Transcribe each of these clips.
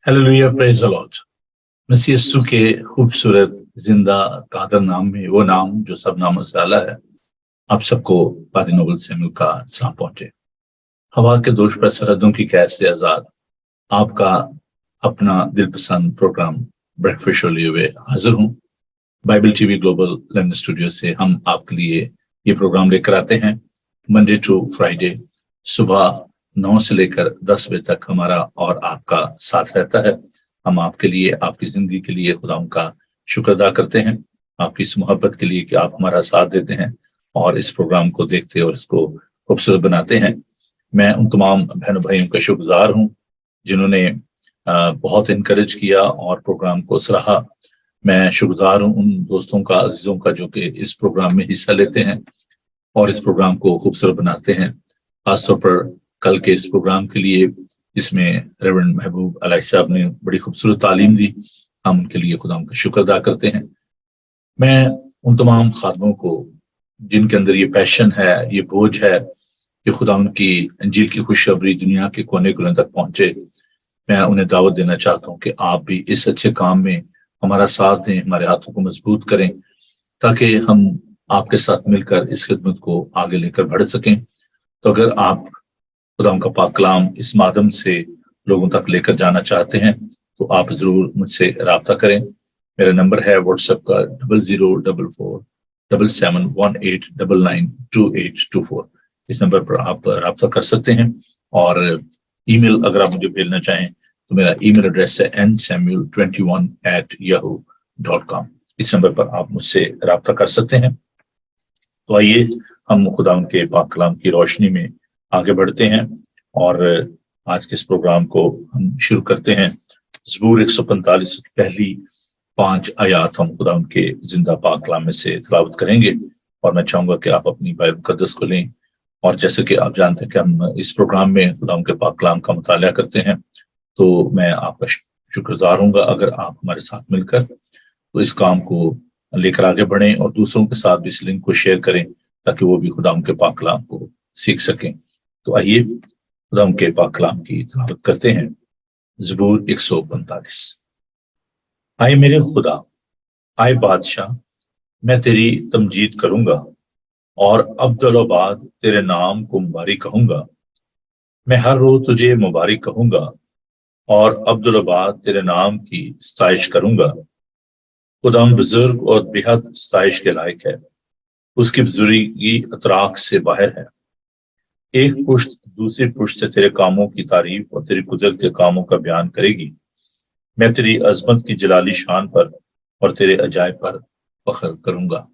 Hallelujah, praise the lord. मसीह यीशु के खूबसूरत जिंदा कादर नाम में, वो नाम जो सब नामों से आला है, आप सबको पादी नोबल सैमुअल का सलाम पहुंचे। हवा के दोष पर सरहदों की कैद से आजाद आपका अपना दिलपसंद प्रोग्राम ब्रेकफास्ट शो लिए हुए हाजिर हूँ। Bible TV global London studio से हम आपके लिए ये प्रोग्राम लेकर आते हैं। मंडे टू फ्राइडे सुबह 9 से लेकर 10 बजे तक हमारा और आपका साथ रहता है। हम आपके लिए, आपकी जिंदगी के लिए खुदा का शुक्र अदा करते हैं, आपकी इस मोहब्बत के लिए कि आप हमारा साथ देते हैं और इस प्रोग्राम को देखते और इसको खूबसूरत बनाते हैं। मैं उन तमाम बहनों भाइयों का शुक्रगुजार हूँ जिन्होंने बहुत इनकरेज किया और प्रोग्राम को सराहा। मैं शुक्रगुजार हूँ उन दोस्तों का, अजीजों का, जो कि इस प्रोग्राम में हिस्सा लेते हैं और इस प्रोग्राम को खूबसूरत बनाते हैं। खासतौर पर कल के इस प्रोग्राम के लिए जिसमें रेवरेंड महबूब अलाई साहब ने बड़ी खूबसूरत तालीम दी, हम उनके लिए खुदा का शुक्र अदा करते हैं। मैं उन तमाम खादमों को जिनके अंदर ये पैशन है, ये बोझ है कि खुदा उनकी अंजील की खुशखबरी दुनिया के कोने कोने तक पहुंचे, मैं उन्हें दावत देना चाहता हूँ कि आप भी इस अच्छे काम में हमारा साथ दें, हमारे हाथों को मजबूत करें ताकि हम आपके साथ मिलकर इस खिदमत को आगे लेकर बढ़ सकें। तो अगर आप खुदा का पाक कलाम इस माध्यम से लोगों तक लेकर जाना चाहते हैं तो आप जरूर मुझसे राब्ता करें। मेरा नंबर है व्हाट्सएप का 00447718992824। इस नंबर पर आप राब्ता कर सकते हैं। और ईमेल अगर आप मुझे भेजना चाहें तो मेरा ईमेल एड्रेस है nsamuel21@yahoo.com। इस नंबर पर आप मुझसे राब्ता कर सकते हैं। तो आइए हम खुदा उनके पाक कलाम की रोशनी में आगे बढ़ते हैं और आज के इस प्रोग्राम को हम शुरू करते हैं। ज़बूर 145 की पहली 5 आयात हम खुदा उनके जिंदा पाक कलाम में से तिलावत करेंगे और मैं चाहूंगा कि आप अपनी बाइबल मुकद्दस को लें। और जैसे कि आप जानते हैं कि हम इस प्रोग्राम में खुदा उनके पाक कलाम का मुताला करते हैं, तो मैं आपका शुक्रगुजार हूँगा अगर आप हमारे साथ मिलकर तो इस काम को लेकर आगे बढ़ें और दूसरों के साथ भी इस लिंक को शेयर करें ताकि वो भी खुदा उनके पाक कलाम को सीख सकें। तो आइए खुदा उनके पाक कलाम की तिलावत करते हैं। ज़बूर 145। आए मेरे खुदा, आए बादशाह, मैं तेरी तमजीद करूंगा और अब्दुल्लाबाद तेरे नाम को मुबारक कहूंगा। मैं हर रोज तुझे मुबारक कहूंगा और अब्दुल्लाबाद तेरे नाम की सताइश करूंगा। खुदा बुजुर्ग और बेहद सताइश के लायक है, उसकी बुजुर्गी अतराक से बाहर है। एक पुश्त दूसरी पुश्त से तेरे कामों की तारीफ और तेरी कुदरत के कामों का बयान करेगी। मैं तेरी अजमत की जलाली शान पर और तेरे अजायब पर फख्र करूंगा।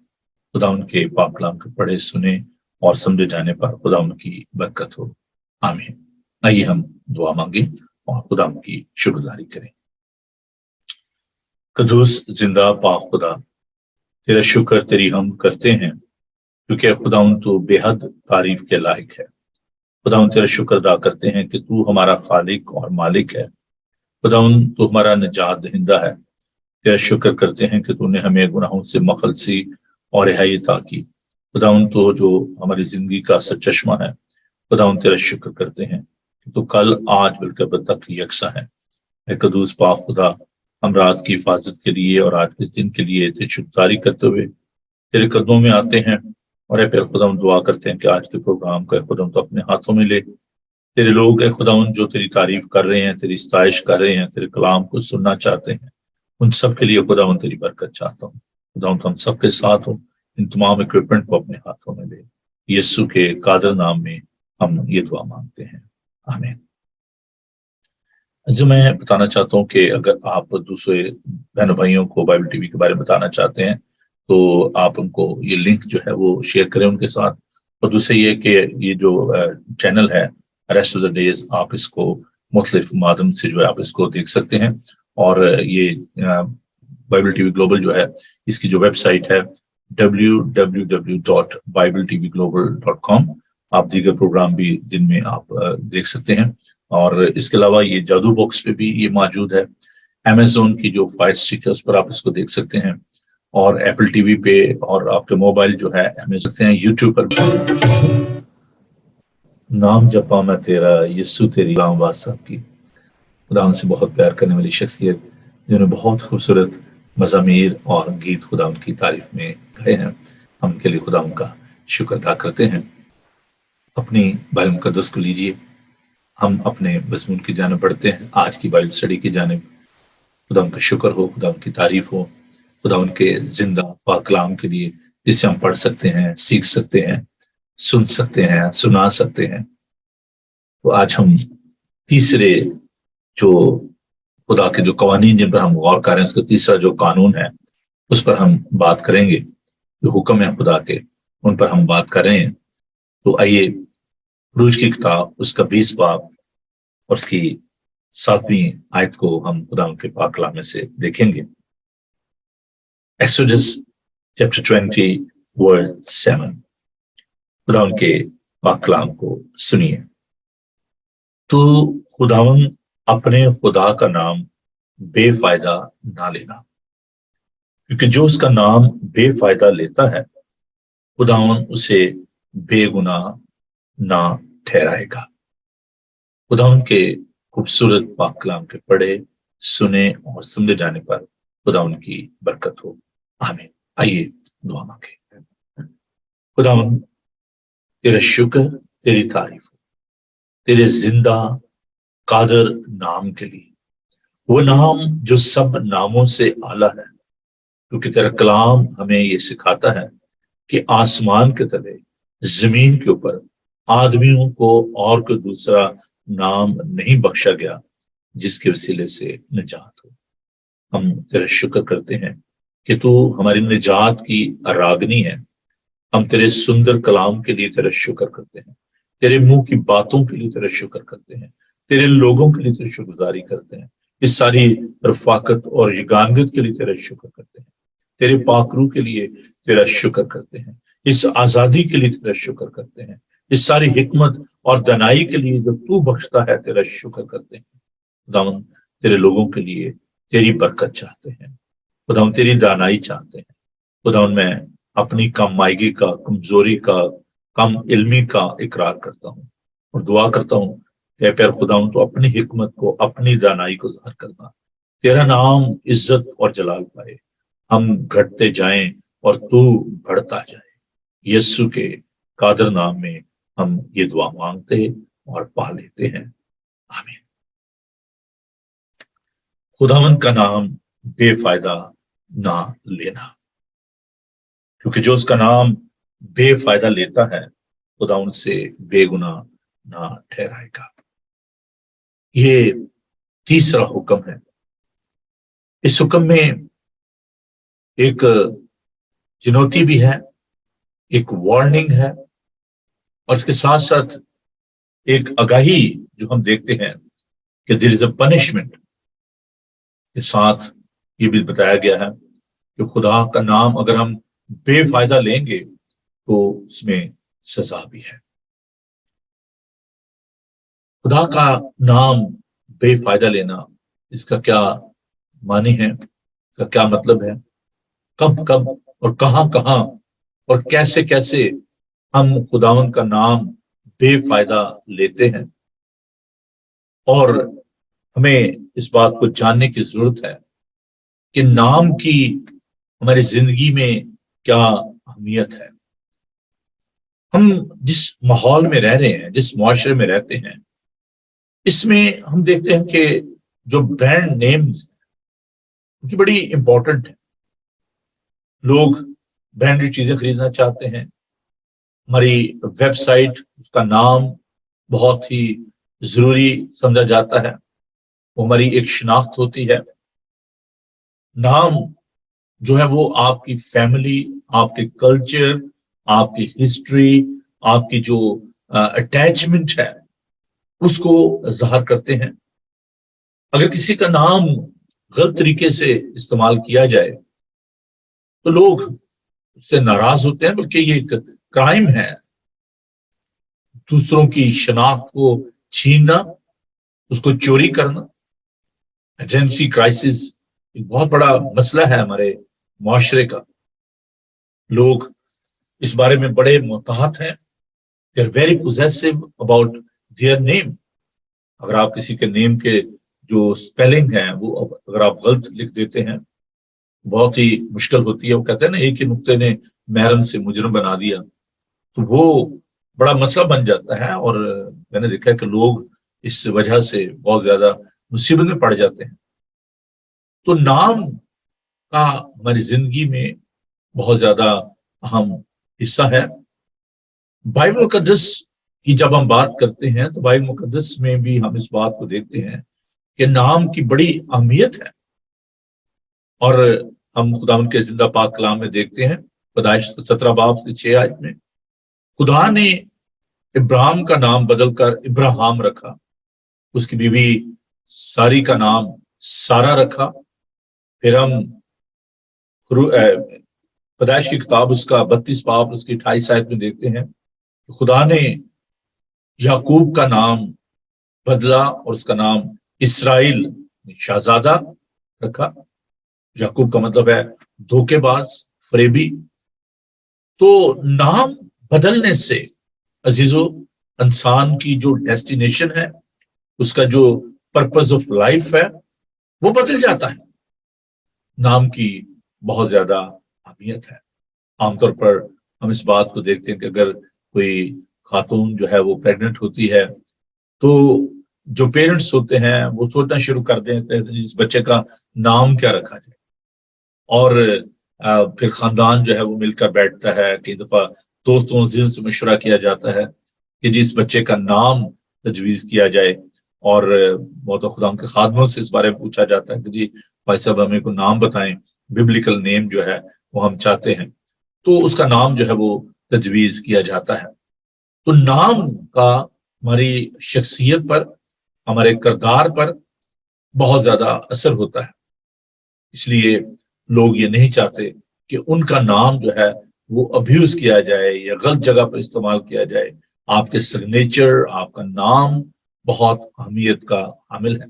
खुदा उनके पाक कलाम के पढ़े सुने और समझे जाने पर खुदा उनकी बरकत हो, आमीन। आइए हम दुआ मांगे और खुदा उनकी शुक्रगुजारी करें। कदूस जिंदा पाक खुदा, तेरा शुक्र तेरी हम करते हैं क्योंकि खुदा तो बेहद तारीफ के लायक है। खुदा तेरा शुक्र अदा करते हैं कि तू हमारा खालिक और मालिक है। खुदा तू हमारा निजात दहिंदा है। तेरा शुक्र करते हैं कि तूने हमें गुनाहों से मखलसी और रिहाई अता की। खुदा तो जो हमारी जिंदगी का सरचश्मा है, खुदा तेरा शुक्र करते हैं कि तू कल आज बल्कि अब तक यकसा है। कदूस पाक खुदा, हम रात की हिफाजत के लिए और आज इस दिन के लिए तेरी शुक्रगुजारी करते हुए तेरे कदमों में आते हैं और फिर खुदा दुआ करते हैं कि आज के प्रोग्राम को खुदा तो अपने हाथों में ले। तेरे लोग है खुदा जो तेरी तारीफ कर रहे हैं, तेरी सताइश कर रहे हैं, तेरे कलाम को सुनना चाहते हैं, उन सब के लिए खुदा तेरी बरकत चाहता हूँ। खुदा तो हम सबके साथ हो, इन तमाम इक्विपमेंट को अपने हाथों में ले। यीशु के कादर नाम में हम ये दुआ मांगते हैं, आमीन। जो मैं बताना चाहता हूँ कि अगर आप दूसरे बहनों भाइयों को बाइबल टीवी के बारे में बताना चाहते हैं तो आप उनको ये लिंक जो है वो शेयर करें उनके साथ। और दूसरे ये कि ये जो चैनल है रेस्ट ऑफ द डेज, आप इसको मुख्तलिफ माध्यम से जो है आप इसको देख सकते हैं। और ये बाइबल टीवी ग्लोबल जो है इसकी जो वेबसाइट है www.bibletvglobal.com, आप दीगर प्रोग्राम भी दिन में आप देख सकते हैं। और इसके अलावा ये जादू बॉक्स पे भी ये मौजूद है। अमेज़न की जो फायर स्टिक है उस पर आप इसको देख सकते हैं और एप्पल टीवी पे और आपके मोबाइल जो है अमेज़न सकते हैं। यूट्यूब पर नाम जपा मैं तेरा यीशु तेरी लाम साहब की خدا ان سے بہت پیار کرنے والی شخصیت جنہوں نے بہت خوبصورت مزامیر اور گیت خدا ان کی تعریف میں گائے ہیں. ہم ان کے لیے خدا ان کا شکر ادا کرتے ہیں. اپنی بائبل مقدس کو لیجیے، ہم اپنے مضمون کی جانب بڑھتے ہیں، آج کی بائبل اسٹڈی کی جانب. خدا ان کا شکر ہو، خدا ان کی تعریف ہو، خدا ان کے زندہ پاک کلام کے لیے جسے ہم پڑھ سکتے ہیں، سیکھ سکتے ہیں، سن سکتے ہیں، سنا سکتے ہیں. تو آج ہم تیسرے جو خدا کے جو قوانین جن پر ہم غور کر رہے ہیں، اس کا تیسرا جو قانون ہے اس پر ہم بات کریں گے. جو حکم ہے خدا کے ان پر ہم بات کر رہے ہیں. تو آئیے خروج کی کتاب اس کا 20 باب اور اس کی 7ویں آیت کو ہم خدا کے پاک کلام میں سے دیکھیں گے. ایکسوڈس چیپٹر 20 ورس 7. خدا ان کے پاک کلام کو سنیے. تو خداون اپنے خدا کا نام بے فائدہ نہ لینا، کیونکہ جو اس کا نام بے فائدہ لیتا ہے خداون اسے بے گناہ نہ ٹھہرائے گا. خداون کے خوبصورت پاک کلام کے پڑھے، سنے اور سمجھے جانے پر خداون کی برکت ہو. آمین. آئیے دعا مانگیں. خداون تیرا شکر، تیری تعریف ہو تیرے زندہ قادر نام کے لیے، وہ نام جو سب ناموں سے اعلیٰ ہے، کیونکہ تیرا کلام ہمیں یہ سکھاتا ہے کہ آسمان کے تلے زمین کے اوپر آدمیوں کو اور کوئی دوسرا نام نہیں بخشا گیا جس کے وسیلے سے نجات ہو. ہم تیرا شکر کرتے ہیں کہ تو ہماری نجات کی راگنی ہے. ہم تیرے سندر کلام کے لیے تیرا شکر کرتے ہیں، تیرے منہ کی باتوں کے لیے تیرا شکر کرتے ہیں، تیرے لوگوں کے لیے تیری شکر گزاری کرتے ہیں، اس ساری رفاقت اور یگانگت کے لیے تیرا شکر کرتے ہیں، تیرے پاک روح کے لیے تیرا شکر کرتے ہیں، اس آزادی کے لیے تیرا شکر کرتے ہیں، اس ساری حکمت اور دانائی کے لیے جو تو بخشتا ہے تیرا شکر کرتے ہیں. خداوند تیرے لوگوں کے لیے تیری برکت چاہتے ہیں، خداوند تیری دانائی چاہتے ہیں. خداوند میں اپنی کم مائگی کا، کمزوری کا، کم علمی کا اقرار کرتا ہوں اور دعا کرتا ہوں کہ پیر خداوند تو اپنی حکمت کو، اپنی دانائی کو ظاہر کرنا، تیرا نام عزت اور جلال پائے، ہم گھٹتے جائیں اور تو بڑھتا جائے. یسوع کے قادر نام میں ہم یہ دعا مانگتے اور پا لیتے ہیں. آمین. خداوند کا نام بے فائدہ نہ لینا، کیونکہ جو اس کا نام بے فائدہ لیتا ہے خدا ان سے بے گناہ نہ ٹھہرائے گا. یہ تیسرا حکم ہے. اس حکم میں ایک چنوتی بھی ہے، ایک وارننگ ہے، اور اس کے ساتھ ساتھ ایک آگاہی جو ہم دیکھتے ہیں کہ دیر از اے پنشمنٹ کے ساتھ یہ بھی بتایا گیا ہے کہ خدا کا نام اگر ہم بے فائدہ لیں گے تو اس میں سزا بھی ہے. خدا کا نام بے فائدہ لینا، اس کا کیا معنی ہے، اس کا کیا مطلب ہے، کب کب اور کہاں کہاں اور کیسے کیسے ہم خداوند کا نام بے فائدہ لیتے ہیں. اور ہمیں اس بات کو جاننے کی ضرورت ہے کہ نام کی ہماری زندگی میں کیا اہمیت ہے. ہم جس ماحول میں رہ رہے ہیں، جس معاشرے میں رہتے ہیں، اس میں ہم دیکھتے ہیں کہ جو برانڈ نیمز کی بڑی امپورٹنٹ ہے. لوگ برانڈڈ چیزیں خریدنا چاہتے ہیں. ہماری ویب سائٹ، اس کا نام بہت ہی ضروری سمجھا جاتا ہے، وہ ہماری ایک شناخت ہوتی ہے. نام جو ہے وہ آپ کی فیملی، آپ کے کلچر، آپ کی ہسٹری، آپ کی جو اٹیچمنٹ ہے اس کو ظاہر کرتے ہیں. اگر کسی کا نام غلط طریقے سے استعمال کیا جائے تو لوگ اس سے ناراض ہوتے ہیں، بلکہ یہ ایک کرائم ہے. دوسروں کی شناخت کو چھیننا، اس کو چوری کرنا. آئیڈینٹی کرائسس ایک بہت بڑا مسئلہ ہے ہمارے معاشرے کا. لوگ اس بارے میں بڑے محتاط ہیں. They are very possessive about their name. اگر آپ کسی کے نیم کے جو स्पेलिंग है वो अगर आप गलत लिख देते हैं बहुत ही मुश्किल होती है। वो कहते हैं ना, एक ही नुक्ते ने महरम से मुजरम बना दिया, तो वो बड़ा मसला बन जाता है। और मैंने देखा है कि लोग इस वजह से बहुत ज्यादा मुसीबत में पड़ जाते हैं। तो नाम का हमारी जिंदगी में बहुत ज्यादा अहम हिस्सा है। बाइबल मुकद्दस की जब हम बात करते हैं तो बाइबल मुकद्दस में भी हम इस बात को देखते हैं कि नाम की बड़ी अहमियत है। और हम खुदावंद के जिंदा पाक कलाम में देखते हैं, पैदाइश 17 बाब से 6 आयत में खुदा ने इब्राहिम का नाम बदलकर इब्राहिम रखा, उसकी बीवी सारी का नाम सारा रखा। फिर हम पैदाइश की किताब उसका 32 बाब उसकी 28 आयत में देखते हैं खुदा ने याकूब का नाम बदला और उसका नाम इसराइल शहजादा रखा। याकूब का मतलब है धोखेबाज, फरेबी। तो नाम बदलने से अजीजों इंसान की जो डेस्टिनेशन है, उसका जो पर्पस ऑफ लाइफ है, वो बदल जाता है। नाम की बहुत ज्यादा अहमियत है। आमतौर पर हम इस बात को देखते हैं कि अगर कोई खातून जो है वो प्रेग्नेंट होती है तो जो पेरेंट्स होते हैं वो सोचना शुरू कर देते हैं इस बच्चे का नाम क्या रखा जाए। और फिर खानदान जो है वो मिलकर बैठता है, कई दफा दोस्तों से मशवरा किया जाता है कि जिस बच्चे का नाम तजवीज किया जाए। और बहुत खुदा के खादमों से इस बारे में पूछा जाता है कि जी भाई साहब हमें को नाम बताएं, बिब्लिकल नेम जो है वो हम चाहते हैं। तो उसका नाम जो है वो तजवीज किया जाता है। तो नाम का हमारी शख्सियत पर, हमारे किरदार पर बहुत ज्यादा असर होता है। इसलिए लोग ये नहीं चाहते कि उनका नाम जो है वो अब्यूज किया जाए या गलत जगह पर इस्तेमाल किया जाए। आपके सिग्नेचर, आपका नाम बहुत अहमियत का हामिल है।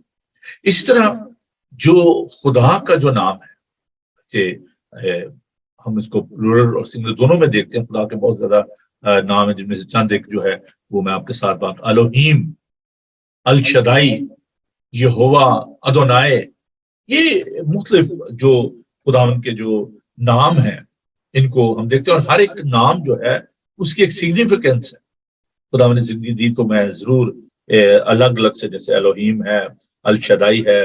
इसी तरह जो खुदा का जो नाम है कि हम इसको प्लूरल और सिंगुलर दोनों में देखते हैं, खुदा के बहुत ज्यादा नाम है जिनमें से चंद एक जो है वो मैं आपके साथ बात, अलोहीम, अल शदाई, यहोवा, अदोनाय, ये मुख्तलिफ जो खुदावन के जो नाम हैं इनको हम देखते हैं। और हर एक नाम जो है उसकी एक सिग्निफिकेंस है। खुदावन ने जिंदगी दी तो मैं जरूर अलग अलग से, जैसे एलोहीम है, अल शदाई है,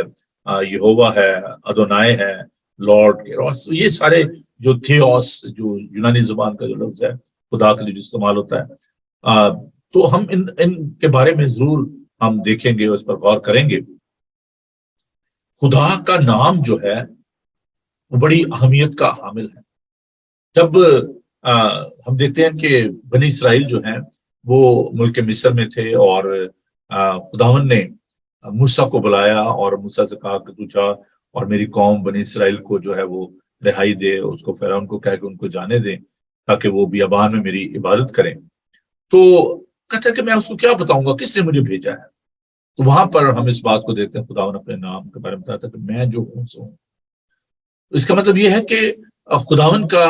यहोवा है, अदोनाय है, लॉर्ड के, ये सारे जो थियोस जो यूनानी जुबान का जो लफ्ज है खुदा के लिए इस्तेमाल होता है। तो हम इनके बारे में जरूर हम देखेंगे और इस पर गौर करेंगे। खुदा का नाम जो है वो बड़ी अहमियत का हामिल है। जब हम देखते हैं कि बनी इसराइल जो है वो मुल्क मिस्र में थे और खुदावन ने मूसा को बुलाया और मूसा से कहा कि तू जा और मेरी कौम बनी इसराइल को जो है वो रिहाई दे, उसको फिरौन को कह के उनको जाने दें ताकि वो बियाबान में मेरी इबादत करें। तो कहता है कि मैं उसको क्या बताऊंगा, किसने मुझे भेजा है। तो वहां पर हम इस बात को देखते हैं खुदावन अपने नाम के बारे में बताता है कि मैं जो हूं सो हूं। इसका मतलब यह है कि खुदावन का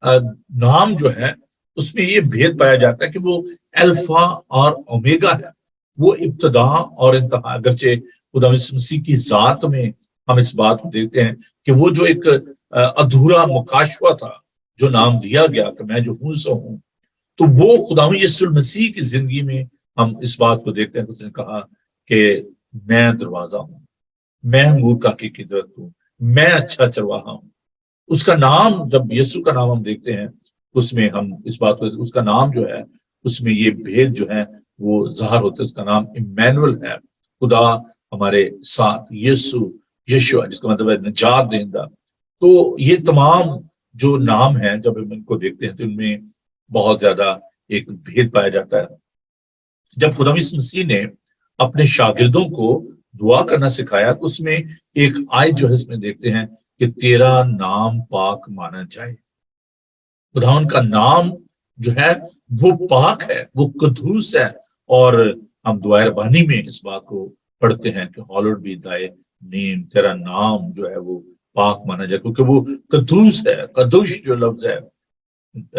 नाम जो है उसमें ये भेद पाया जाता है कि वो अल्फा और ओमेगा है, वो इब्तदा और इंतहा। अगरचे खुदा मसीह की जात में हम इस बात को देखते हैं कि वो जो एक अधूरा मुकाशवा था जो नाम दिया गया कि मैं जो हूं सो हूं, तो वो खुदा यीशु मसीह की जिंदगी में हम इस बात को देखते हैं। उसने कहा कि मैं दरवाजा हूं, मैं अंगूर का हकीकी दरख्त हूं, मैं अच्छा चरवाहा हूं। उसका नाम, जब यीशु का नाम हम देखते हैं उसमें हम इस बात को, उसका नाम जो है उसमें ये भेद जो है वो ज़ाहिर होता है। उसका नाम इम्मानुएल है, खुदा हमारे साथ, यीशु, यीशु जिसका मतलब है निजात देंदा। तो ये तमाम जो नाम हैं जब हम इनको देखते हैं तो इनमें बहुत ज्यादा एक भेद पाया जाता है। जब खुदा मसीह ने अपने शागिर्दों को दुआ करना सिखाया तो उसमें एक आयत जो है इसमें देखते हैं कि तेरा नाम पाक माना जाए। खुदावन का नाम जो है वो पाक है, वो कदूस है। और हम दुआ रबानी में इस बात को पढ़ते हैं कि हॉलोड बी दाय नेम, तेरा नाम जो है वो पाक माना जाए, क्योंकि वो कदूस है। कदुश जो लफ्ज है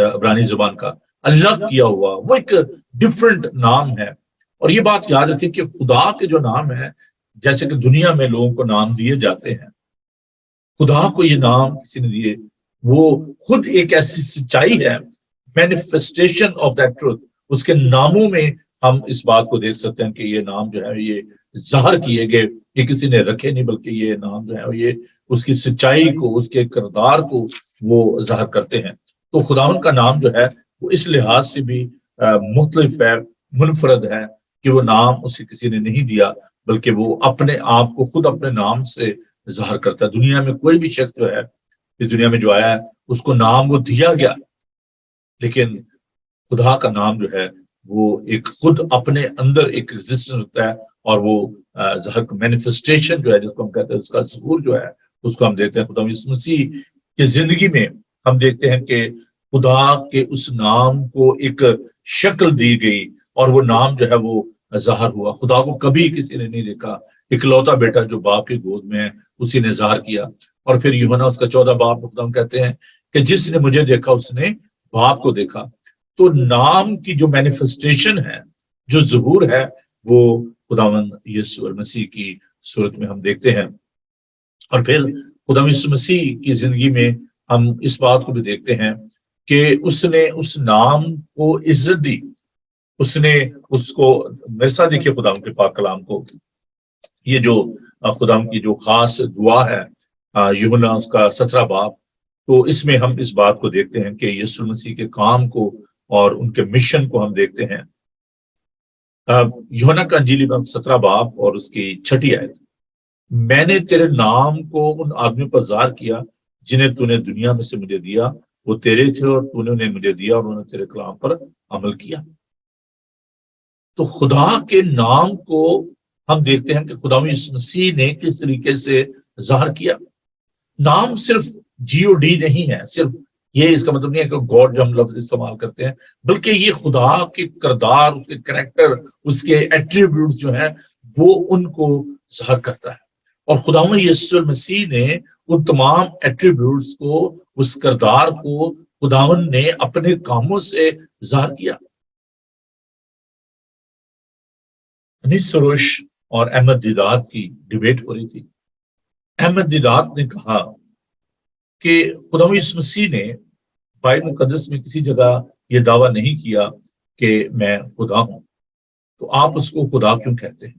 इब्रानी जुबान का, अलग किया हुआ, वो एक डिफरेंट नाम है। और ये बात याद रखें कि खुदा के जो नाम है جیسے کہ دنیا میں لوگوں کو نام دیے جاتے ہیں، خدا کو یہ نام کسی نے دیے، وہ خود ایک ایسی سچائی ہے، مینیفیسٹیشن آف دیٹ ٹروتھ. اس کے ناموں میں ہم اس بات کو دیکھ سکتے ہیں کہ یہ نام جو ہے یہ ظاہر کیے گئے، یہ کسی نے رکھے نہیں، بلکہ یہ نام جو ہے یہ اس کی سچائی کو، اس کے کردار کو وہ ظاہر کرتے ہیں. تو خداوند کا نام جو ہے وہ اس لحاظ سے بھی مختلف ہے، منفرد ہے، کہ وہ نام اسے کسی نے نہیں دیا، بلکہ وہ اپنے آپ کو خود اپنے نام سے ظاہر کرتا ہے. دنیا میں کوئی بھی شخص جو ہے، اس دنیا میں جو آیا ہے، اس کو نام وہ دیا گیا، لیکن خدا کا نام جو ہے وہ ایک خود اپنے اندر ایک ایگزسٹنس ہوتا ہے، اور وہ ظاہر مینیفیسٹیشن جو ہے جس کو ہم کہتے ہیں، اس کا ظہور جو ہے اس کو ہم دیکھتے ہیں. خدا یسوع مسیح کی زندگی میں ہم دیکھتے ہیں کہ خدا کے اس نام کو ایک شکل دی گئی، اور وہ نام جو ہے وہ ظاہر ہوا. خدا کو کبھی کسی نے نہیں دیکھا، اکلوتا بیٹا جو باپ کی گود میں ہے اسی نے ظاہر کیا. اور پھر یوحنا اس کا 14 باب خدا ہم کہتے ہیں کہ جس نے مجھے دیکھا اس نے باپ کو دیکھا. تو نام کی جو مینیفیسٹیشن ہے، جو ظہور ہے، وہ خداوند یسوع مسیح کی صورت میں ہم دیکھتے ہیں. اور پھر خداوند یسوع مسیح کی زندگی میں ہم اس بات کو بھی دیکھتے ہیں کہ اس نے اس نام کو عزت دی. اس نے اس کو، میرے ساتھ دیکھیے خداوند کے پاک کلام کو، یہ جو خداوند کی جو خاص دعا ہے، یوحنا اس کا 17 باب، تو اس میں ہم اس بات کو دیکھتے ہیں کہ یسوع مسیح کے کام کو اور ان کے مشن کو ہم دیکھتے ہیں. یوحنا کا انجیلی باب 17 باب اور اس کی 6 آیت: میں نے تیرے نام کو ان آدمیوں پر ظاہر کیا جنہیں تو نے دنیا میں سے مجھے دیا، وہ تیرے تھے اور تو نے انہیں مجھے دیا، اور انہوں نے تیرے کلام پر عمل کیا. تو خدا کے نام کو ہم دیکھتے ہیں کہ خدا یسوع مسیح نے کس طریقے سے ظاہر کیا. نام صرف جی او ڈی نہیں ہے، صرف یہ اس کا مطلب نہیں ہے کہ گاڈ جو ہم لفظ استعمال کرتے ہیں، بلکہ یہ خدا کے کردار، اس کے کریکٹر، اس کے ایٹریبیوٹ جو ہیں وہ ان کو ظاہر کرتا ہے. اور خداوند یسوع مسیح نے ان تمام ایٹریبیوٹس کو، اس کردار کو خداوند نے اپنے کاموں سے ظاہر کیا. انیس سروش اور احمد دیدات کی ڈیبیٹ ہو رہی تھی. احمد دیدات نے کہا کہ خداوند یسوع مسیح نے بائبل مقدس میں کسی جگہ یہ دعویٰ نہیں کیا کہ میں خدا ہوں، تو آپ اس کو خدا کیوں کہتے ہیں؟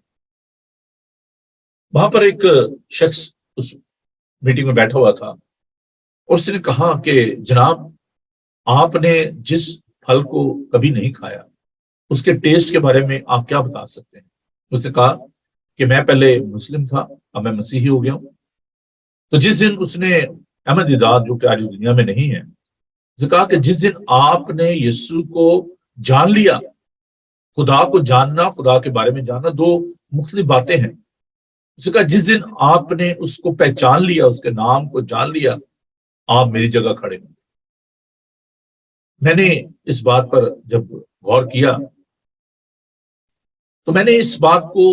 وہاں پر ایک شخص اس میٹنگ میں بیٹھا ہوا تھا، اور اس نے کہا کہ جناب، آپ نے جس پھل کو کبھی نہیں کھایا اس کے ٹیسٹ کے بارے میں آپ کیا بتا سکتے ہیں؟ اس نے کہا کہ میں پہلے مسلم تھا، اب میں مسیحی ہو گیا ہوں. تو جس دن اس نے، احمد دیدات جو کہ آج دنیا میں نہیں ہے، اس نے کہا کہ جس دن آپ نے یسوع کو جان لیا، خدا کو جاننا، خدا کے بارے میں جاننا دو مختلف باتیں ہیں. اس نے کہا جس دن آپ نے اس کو پہچان لیا، اس کے نام کو جان لیا، آپ میری جگہ کھڑے ہوں. میں نے اس بات پر جب غور کیا تو میں نے اس بات کو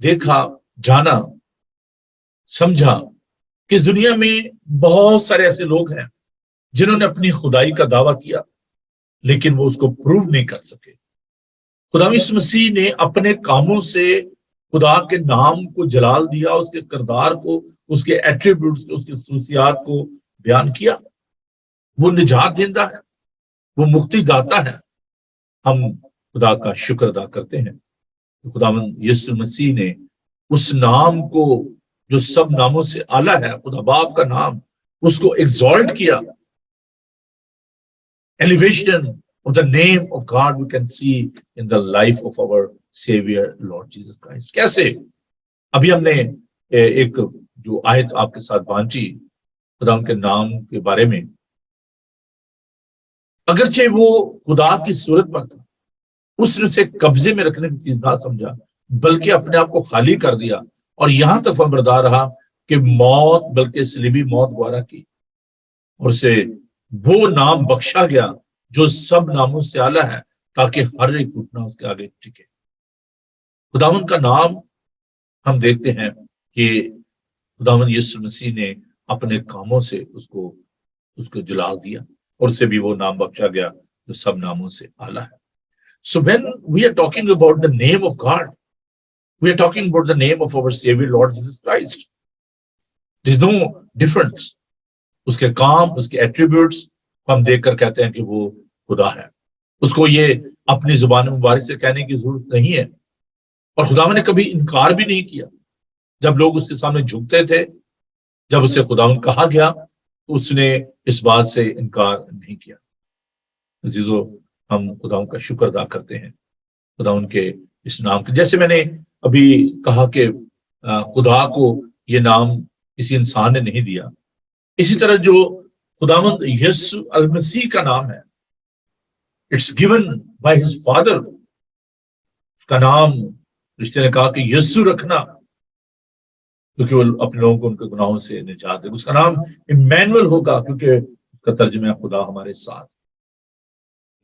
دیکھا، جانا، سمجھا کہ اس دنیا میں بہت سارے ایسے لوگ ہیں جنہوں نے اپنی خدائی کا دعویٰ کیا، لیکن وہ اس کو پروو نہیں کر سکے. خدا یسوع مسیح نے اپنے کاموں سے خدا کے نام کو جلال دیا، اس کے کردار کو، اس کے ایٹریبیوٹس کو، اس کی خصوصیات کو بیان کیا. وہ نجات دہندہ ہے، وہ مکتی داتا ہے. ہم خدا کا شکر ادا کرتے ہیں. خداوند یسوع مسیح نے اس نام کو جو سب ناموں سے اعلیٰ ہے، خدا باپ کا نام، اس کو ایگزالٹ کیا. Elevation of the name of God we can see in the life of our Savior Lord Jesus Christ. کیسے؟ ابھی ہم نے ایک جو آیت آپ کے ساتھ بانٹی خدا ان کے نام کے بارے میں، اگرچہ وہ خدا کی صورت پر تھا، اس نے اسے قبضے میں رکھنے کی چیز نہ سمجھا، بلکہ اپنے آپ کو خالی کر دیا، اور یہاں تک فرمانبردار رہا کہ موت، بلکہ صلیبی موت گوارا کی، اور اسے وہ نام بخشا گیا جو سب ناموں سے اعلیٰ ہے، تاکہ ہر ایک گھٹنا اس کے آگے ٹکے. خداوند کا نام ہم دیکھتے ہیں کہ خداوند یسوع مسیح نے اپنے کاموں سے اس کو جلال دیا، اور اسے بھی وہ نام بخشا گیا جو سب ناموں سے اعلیٰ ہے. So when we are talking about the name of God, We are talking about the name of our Savior Lord Jesus Christ. There is no difference. उसके काम, उसके एट्रीब्यूट्स हम देखकर कहते हैं कि वो खुदा है. उसको ये अपनी जुबान मुबारक से कहने की जरूरत नहीं है. और खुदावन ने कभी इनकार भी नहीं किया. जब लोग उसके सामने झुकते थे, जब उसे खुदावन कहा गया, तो उसने इस बात से इनकार नहीं किया. अजीजों, हम खुदावन का शुक्र अदा करते हैं खुदावन के इस नाम के. जैसे मैंने अभी कहा कि खुदा को ये नाम किसी इंसान ने नहीं दिया, इसी तरह जो खुदावंद यीशु अल मसीह का नाम है, it's given by his father. उसका नाम रिश्ते ने कहा कि यीशु रखना, क्योंकि वो अपने लोगों को उनके गुनाहों से निजात दे. उसका नाम इम्मानुएल होगा, क्योंकि उसका तर्जुमा है खुदा हमारे साथ.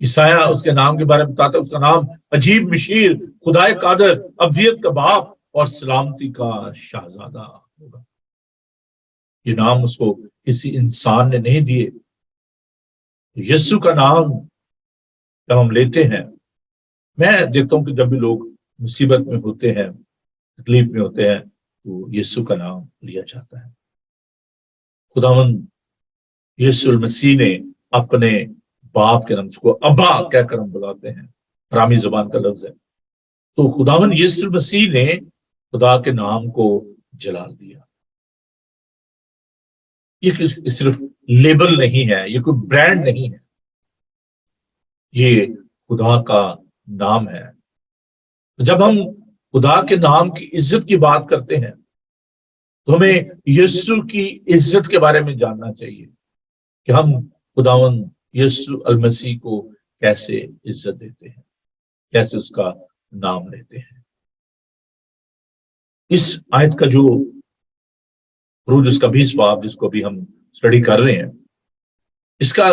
ईसाया उसके नाम के बारे में बताता है, उसका नाम अजीब मशीर, खुदाए कादर, अब्दियत का बाप और सलामती का शहजादा होगा. ये नाम उसको किसी इंसान ने नहीं दिए. यीशु का नाम जब हम लेते हैं, मैं देखता हूं कि जब भी लोग मुसीबत में होते हैं, तकलीफ में होते हैं, तो यीशु का नाम लिया जाता है. खुदावंद यीशु मसीह ने अपने बाप के नाम, उसको अब्बा कहकर हम बुलाते हैं, अरामी जुबान का लफ्ज है. तो खुदावंद यीशु मसीह ने खुदा के नाम को जलाल दिया. ये सिर्फ लेबल नहीं है, ये कोई ब्रांड नहीं है, ये खुदा का नाम है. जब हम खुदा के नाम की इज्जत की बात करते हैं, तो हमें यीशु की इज्जत के बारे में जानना चाहिए कि हम खुदावंद यीशु अल मसीह को कैसे इज्जत देते हैं, कैसे उसका नाम लेते हैं. इस आयत का जो रूज, इसका 20 बाब जिसको भी हम स्टडी कर रहे हैं, इसका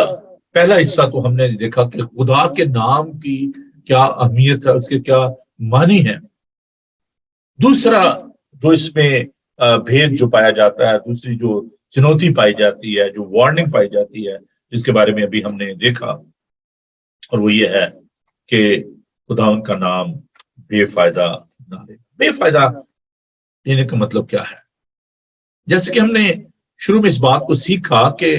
पहला हिस्सा तो हमने देखा कि खुदा के नाम की क्या अहमियत है, उसके क्या मानी है. दूसरा जो इसमें भेद जो पाया जाता है, दूसरी जो चुनौती पाई जाती है, जो वार्निंग पाई जाती है, जिसके बारे में अभी हमने देखा, और वो ये है कि खुदा का नाम बेफायदा ना ले. बेफायदा लेने का मतलब क्या है? जैसे कि हमने शुरू में इस बात को सीखा कि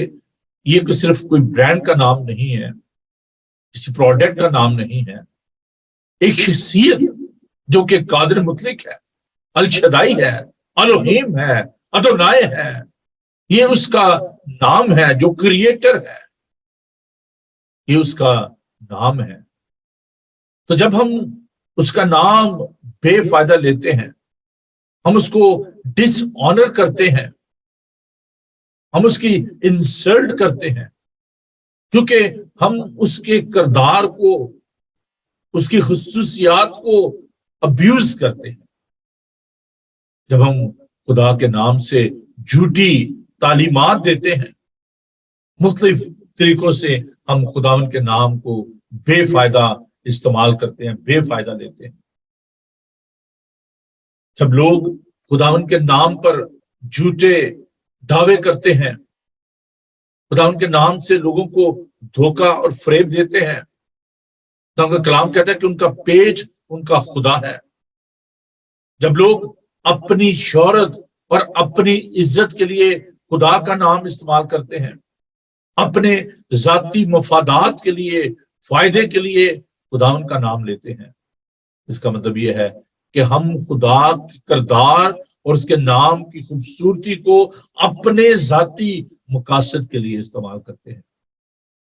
ये सिर्फ कोई ब्रांड का नाम नहीं है, किसी प्रोडक्ट का नाम नहीं है. एक शख्सियत जो कि कादिर मुतलिक है, अल शदाई है, अलोहीम है, अदोनाय है, ये उसका नाम है. जो क्रिएटर है, ये उसका नाम है. तो जब हम उसका नाम बेफायदा लेते हैं, हम उसको डिसऑनर करते हैं, हम उसकी इंसल्ट करते हैं, क्योंकि हम उसके किरदार को, उसकी खुसूसियात को अब्यूज करते हैं. जब हम खुदा के नाम से झूठी तालीमात देते हैं, मुख्तलिफ तरीकों से हम खुदा के नाम को बेफायदा इस्तेमाल करते हैं, बेफायदा लेते हैं. जब लोग खुदावन के नाम पर झूठे दावे करते हैं, खुदावन के नाम से लोगों को धोखा और फरेब देते हैं, तो उनका कलाम कहता है कि उनका पेज उनका खुदा है. जब लोग अपनी शोहरत और अपनी इज्जत के लिए खुदा का नाम इस्तेमाल करते हैं, अपने जाती मफादात के लिए, फायदे के लिए खुदावन का नाम लेते हैं, इसका मतलब यह है कि हम खुदा के किरदार और उसके नाम की खूबसूरती को अपने जाती मकासद के लिए इस्तेमाल करते हैं.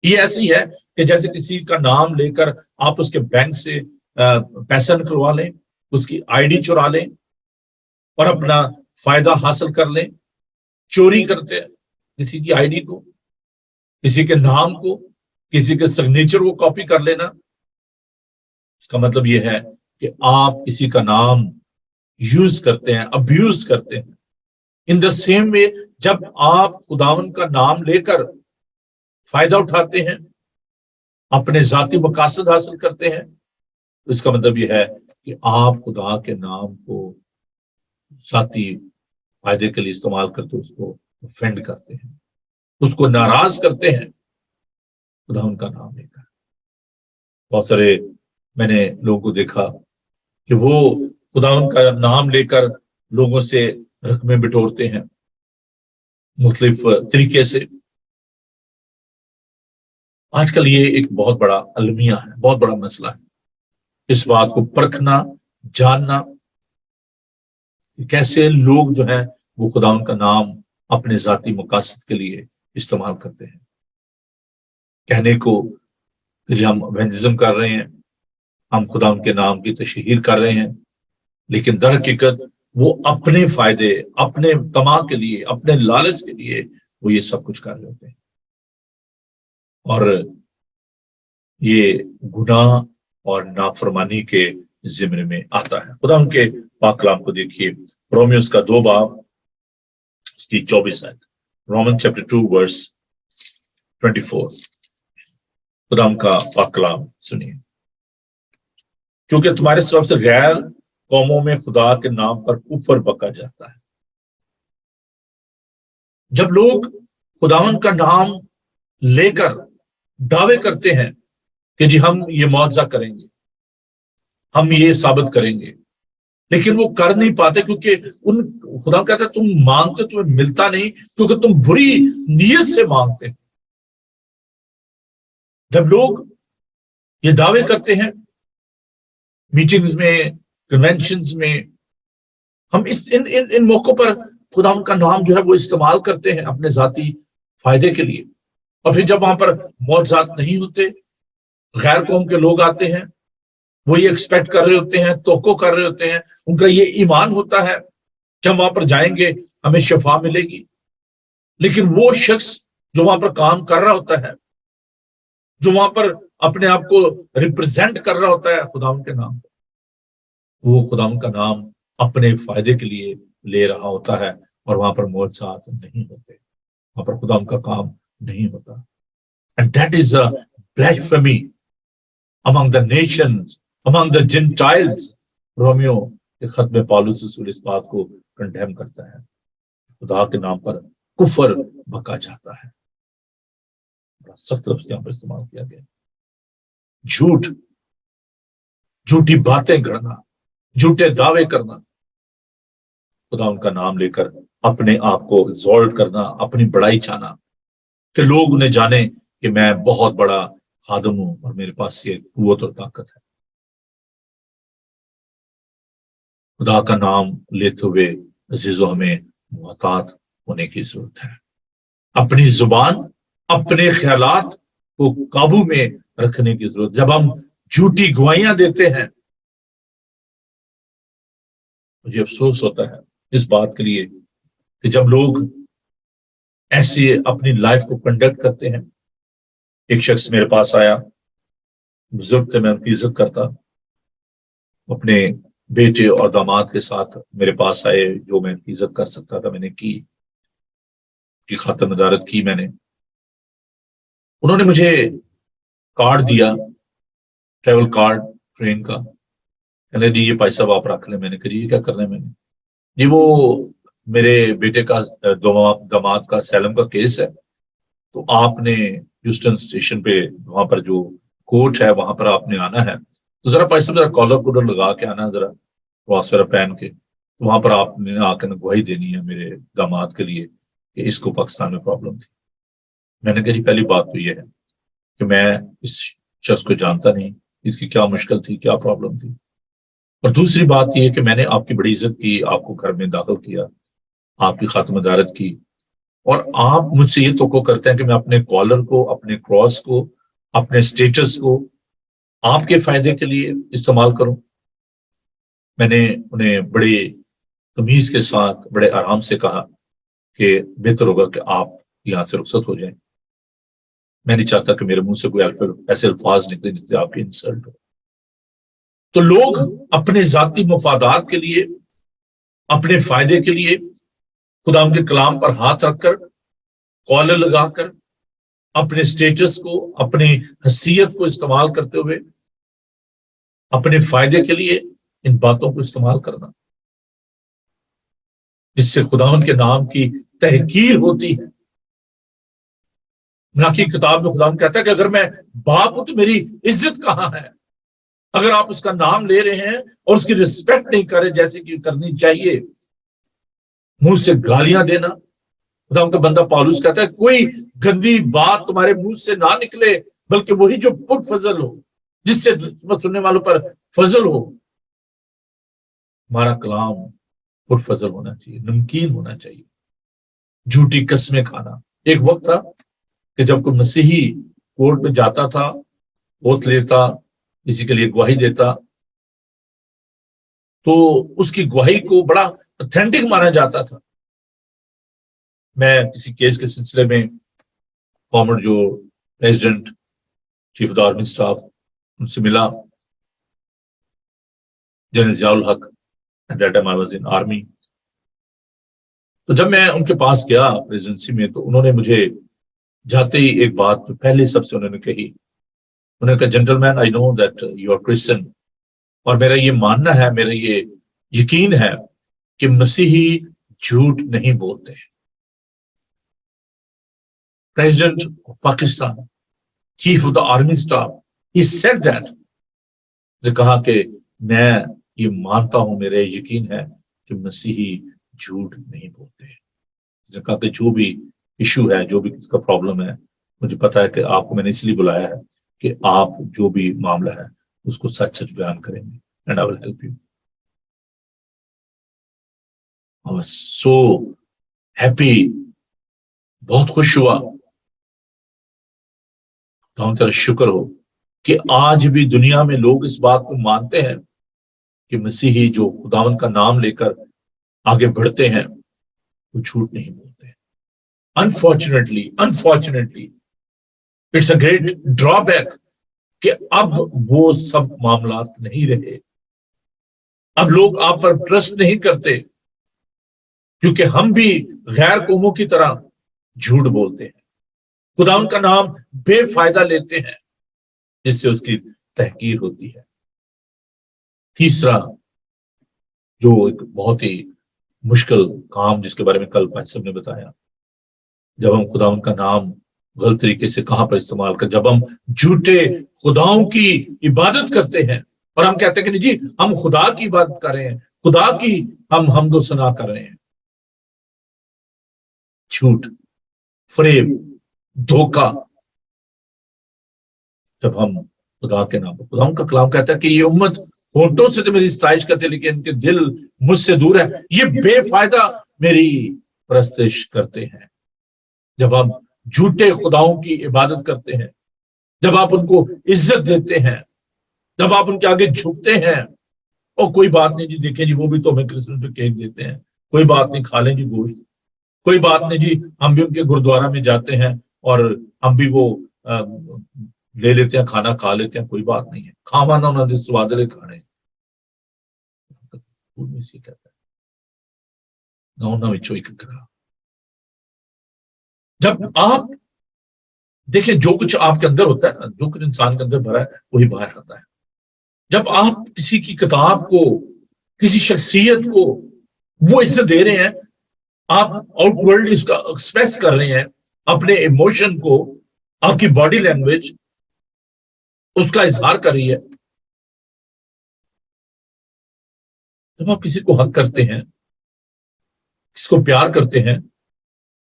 ये ऐसी है कि जैसे किसी का नाम लेकर आप उसके बैंक से पैसा निकलवा लें, उसकी आईडी चुरा लें और अपना फायदा हासिल कर लें. चोरी करते हैं किसी की आईडी को, किसी के नाम को, किसी के सिग्नेचर को कॉपी कर लेना. इसका मतलब यह है कि आप किसी का नाम यूज करते हैं, अब्यूज करते हैं. इन द सेम वे, जब आप खुदावन का नाम लेकर फायदा उठाते हैं, अपने जाती मकासद हासिल करते हैं, तो इसका मतलब यह है कि आप खुदा के नाम को जाती फायदे के लिए इस्तेमाल करते, उसको ऑफेंड करते हैं, उसको नाराज करते हैं खुदावन का नाम लेकर. बहुत सारे मैंने लोगों को देखा कि वो खुदावन का नाम लेकर लोगों से रकमें बिटोरते हैं मुख्तलिफ तरीके से। आजकल ये एक बहुत बड़ा अलमिया है, बहुत बड़ा मसला है, इस बात को परखना, जानना कैसे लोग जो है वो खुदावन का नाम अपने जाती मकासद के लिए इस्तेमाल करते हैं। कहने को कि हम इवेंजलिज्म कर रहे हैं, हम खुदावन के नाम की तशहीर कर रहे हैं, लेकिन दर हकीकत वो अपने फायदे, अपने तमा के लिए, अपने लालच के लिए वो ये सब कुछ कर रहे होते हैं। और ये गुनाह और नाफरमानी के जिम्मे में आता है। खुदा उनके पाक कलाम को देखिए, रोमियोस का 2 बाब उसकी 24 आयत, रोमन चैप्टर 2 वर्स 24। खुदा उनका पाक कलाम सुनिए। क्योंकि तुम्हारे तरफ से गैर कौमों में खुदा के नाम पर कुफर बका जाता है। जब लोग खुदावन का नाम लेकर दावे करते हैं कि जी हम ये मुआवजा करेंगे, हम ये साबित करेंगे, लेकिन वो कर नहीं पाते क्योंकि उन खुदा कहता है तुम मांगते तुम्हें मिलता नहीं क्योंकि तुम बुरी नीयत से मांगते। जब लोग ये दावे करते हैं मीटिंग्स में, कन्वेंशंस में, हम इन मौकों पर खुदा का नाम जो है वो इस्तेमाल करते हैं अपने जाती फायदे के लिए, और फिर जब वहां पर मौजूद नहीं होते, गैर कौम के लोग आते हैं, वो ये एक्सपेक्ट कर रहे होते हैं, तोको कर रहे होते हैं, उनका ये ईमान होता है कि हम वहां पर जाएंगे हमें शफा मिलेगी, लेकिन वो शख्स जो वहां पर काम कर रहा होता है, जो वहां पर अपने आप को रिप्रेजेंट कर रहा होता है खुदा के नाम, वो खुदा का नाम अपने फायदे के लिए ले रहा होता है और वहां पर मौजूद नहीं होते, वहां पर खुदा का काम नहीं होता। And that is a blasphemy among the nations, among the Gentiles। Romeo के खत में पौलुस रसूल इस बात को कंडेम करता है, खुदा के नाम पर कुफर बका जाता है। बड़ा सख्त लफ्ज़ यहां पर इस्तेमाल किया गया। झूठ, झूठी बातें करना, झूठे दावे करना, खुदा उनका नाम लेकर अपने आप को एग्जॉल्ट करना, अपनी बड़ाई चाहना कि लोग उन्हें जाने कि मैं बहुत बड़ा खादम हूं और मेरे पास ये कुव्वत और ताकत है। खुदा का नाम लेते हुए अजीजों हमें मुहतात होने की जरूरत है। अपनी जुबान, अपने ख्यालात को काबू में रखने की जरूरत। जब हम झूठी गवाहियां देते हैं, मुझे अफसोस होता है इस बात के लिए कि जब लोग ऐसे अपनी लाइफ को कंडक्ट करते हैं। एक शख्स मेरे पास आया, बुजुर्ग थे, मैं उनकी इज्जत करता, अपने बेटे और दामाद के साथ मेरे पास आए, जो मैं उनकी इज्जत कर सकता था मैंने की, खातिर नदारत की मैंने। उन्होंने मुझे कार्ड दिया, ट्रेवल कार्ड ट्रेन का, कहने दी ये पैसा आप रख ले। मैंने कहा ये क्या करना है मैंने? जी वो मेरे बेटे का दामाद का सैलम का केस है, तो आपने ह्यूस्टन स्टेशन पे वहां पर जो कोर्ट है वहां पर आपने आना है, तो जरा पैसे जरा कॉलर कुलर लगा के आना, जरा क्रॉस वगैरह पहन के, तो वहां पर आपने आकर गवाही देनी है मेरे दामाद के लिए कि इसको पाकिस्तान में प्रॉब्लम थी। मैंने कहा पहली बात तो ये है कि मैं इस शख्स को जानता नहीं, इसकी क्या मुश्किल थी, क्या प्रॉब्लम थी, और दूसरी बात यह है कि मैंने आपकी बड़ी इज्जत की, आपको घर में दाखिल किया, आपकी खातिरदारत की, और आप मुझसे ये तो करते हैं कि मैं अपने कॉलर को, अपने क्रॉस को, अपने स्टेटस को आपके फायदे के लिए इस्तेमाल करूं। मैंने उन्हें बड़े तमीज के साथ, बड़े आराम से कहा कि बेहतर होगा कि आप यहां से रुखसत हो जाएं। मैं नहीं चाहता कि मेरे मुंह से कोई ऐसे अल्फाज निकले जिससे आपकी इंसल्ट हो। तो लोग अपने जाती मफादात के लिए, अपने फायदे के लिए खुदा उनके कलाम पर हाथ रखकर, कॉलर लगाकर, अपने स्टेटस को, अपनी हैसियत को इस्तेमाल करते हुए अपने फायदे के लिए इन बातों को इस्तेमाल करना, जिससे खुदावन के नाम की तहकीर होती है। ना की किताब में खुदावन कहता है कि अगर मैं बाप हूं तो मेरी इज्जत कहां है, اگر آپ اس کا نام لے رہے ہیں اور اس کی رسپیکٹ نہیں کر رہے جیسے کہ کرنی چاہیے، منہ سے گالیاں دینا، خدا ان کا بندہ پالوس کہتا ہے کوئی گندی بات تمہارے منہ سے نہ نکلے، بلکہ وہی جو پر فضل ہو، جس سے سننے والوں پر فضل ہو۔ ہمارا کلام پر فضل ہونا چاہیے، نمکین ہونا چاہیے۔ جھوٹی قسمیں کھانا، ایک وقت تھا کہ جب کوئی مسیحی کورٹ میں جاتا تھا، اوت لیتا، کسی کے لیے گواہی دیتا، تو اس کی گواہی کو بڑا اتھینٹک مانا جاتا تھا۔ میں کسی کیس کے سلسلے میں فارمر جو president chief of the army staff ان سے ملا، general Zia ul Haq, at that time I was in army۔ تو جب میں ان کے پاس گیا پریزیڈنسی میں، تو انہوں نے مجھے جاتے ہی ایک بات جو پہلے سب سے انہوں نے کہی، انہوں نے کہا gentleman I know that you are Christian, اور میرا یہ ماننا ہے، میرا یہ یقین ہے کہ مسیحی جھوٹ نہیں بولتے۔ President of Pakistan, chief of the army staff, he said that, نے کہا کہ میں یہ مانتا ہوں، میرا یقین ہے کہ مسیحی جھوٹ نہیں بولتے۔ اس نے کہا کہ جو بھی ایشو ہے، جو بھی اس کا پرابلم ہے، مجھے پتا ہے کہ آپ کو میں نے اس لیے بلایا ہے کہ آپ جو بھی معاملہ ہے اس کو سچ سچ بیان کریں گے، and I will help you. I was so happy، بہت خوش ہوا۔ تو ہم تیرا شکر ہو کہ آج بھی دنیا میں لوگ اس بات کو مانتے ہیں کہ مسیحی جو خداوند کا نام لے کر آگے بڑھتے ہیں وہ جھوٹ نہیں بولتے۔ Unfortunately it's a great drawback کہ اب وہ سب معاملات نہیں رہے، اب لوگ آپ پر ٹرسٹ نہیں کرتے، کیونکہ ہم بھی غیر قوموں کی طرح جھوٹ بولتے ہیں، خداوند کا نام بے فائدہ لیتے ہیں، جس سے اس کی تحقیر ہوتی ہے۔ تیسرا جو ایک بہت ہی مشکل کام جس کے بارے میں کل بھائی صاحب نے بتایا، جب ہم خداوند کا نام غلط طریقے سے کہاں پر استعمال کر، جب ہم جھوٹے خداؤں کی عبادت کرتے ہیں اور ہم کہتے ہیں کہ نہیں جی ہم خدا کی عبادت کر رہے ہیں، خدا کی ہم حمد و ثنا کر رہے ہیں۔ جھوٹ، فریب، دھوکہ، جب ہم خدا کے نام پر، خدا کا کلام کہتا ہے کہ یہ امت ہونٹوں سے تو میری ستائش کرتے لیکن ان کے دل مجھ سے دور ہے، یہ بے فائدہ میری پرستش کرتے ہیں۔ جب ہم جھوٹے خداؤں کی عبادت کرتے ہیں، جب آپ ان کو عزت دیتے ہیں، جب آپ ان کے آگے جھکتے ہیں، اور کوئی بات نہیں جی، دیکھیں جی وہ بھی تو ہمیں کرسمس پہ کیک دیتے ہیں، کوئی بات نہیں کھا لیں جی گوشت، کوئی بات نہیں جی ہم بھی ان کے گردوارا میں جاتے ہیں اور ہم بھی وہ لے لیتے ہیں، کھانا کھا لیتے ہیں، کوئی بات نہیں ہے، کھاوانا انہوں نے سوادلے کھانے کہتا ہے جب آپ دیکھیں جو کچھ آپ کے اندر ہوتا ہے نا، جو کچھ انسان کے اندر بھرا ہے وہی باہر آتا ہے۔ جب آپ کسی کی کتاب کو، کسی شخصیت کو وہ عزت دے رہے ہیں، آپ آؤٹ ورلڈ اس کا ایکسپریس کر رہے ہیں، اپنے ایموشن کو، آپ کی باڈی لینگویج اس کا اظہار کر رہی ہے۔ جب آپ کسی کو حق کرتے ہیں، کسی کو پیار کرتے ہیں،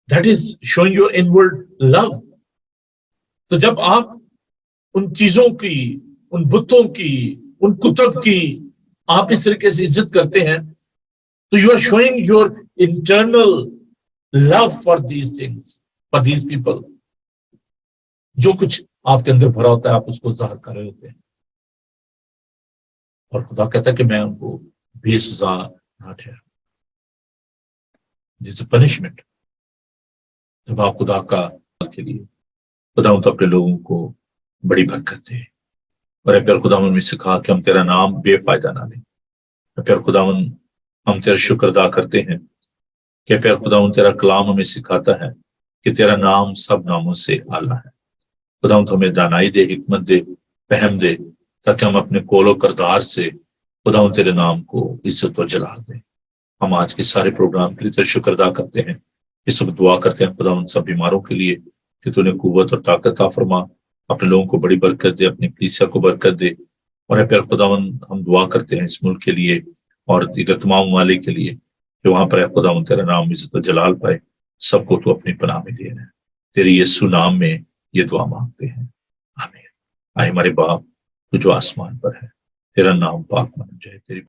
that is showing your inward love۔ تو جب آپ ان چیزوں کی، ان بتوں کی، ان کتب کی آپ اس طریقے سے عزت کرتے ہیں، تو you are showing your internal love for these things, for these people۔ جو کچھ آپ کے اندر بھرا ہوتا ہے آپ اس کو ظاہر کر رہے ہوتے ہیں، اور خدا کہتا ہے کہ میں ان کو بے سزا نہ ٹھہراؤں۔ جس پنشمنٹ، جب آپ خدا کا کے لیے خدا تو اپنے لوگوں کو بڑی برکت دے، اور پھر خدا میں سکھا کہ ہم تیرا نام بے فائدہ نہ لیں۔ پھر خدا ہم تیرا شکر ادا کرتے ہیں کہ پھر خدا تیرا کلام ہمیں سکھاتا ہے کہ تیرا نام سب ناموں سے اعلیٰ ہے۔ خدا تو ہمیں دانائی دے، حکمت دے، فہم دے، تاکہ ہم اپنے قول و کردار سے خدا تیرے نام کو عزت و جلال دیں۔ ہم آج کے سارے پروگرام کے لیے تیرا شکر ادا کرتے ہیں، اس وقت دعا کرتے ہیں خدا ان سب بیماروں کے لیے کہ تو نے قوت اور طاقت عطا فرما، اپنے لوگوں کو بڑی برکت دے، اپنی کلیسیا کو برکت دے، اور اے پیارے خداوند ہم دعا کرتے ہیں اس ملک کے لیے اور دیگر تمام ممالک کے لیے کہ وہاں پر اے خداوند تیرا نام عزت و جلال پائے، سب کو تو اپنی پناہ میں لیے رہے، تیری یسوع نام میں یہ دعا مانگتے ہیں، آمین۔ آئے ہمارے باپ تو جو آسمان پر ہے، تیرا نام پاک مانا جائے، تیری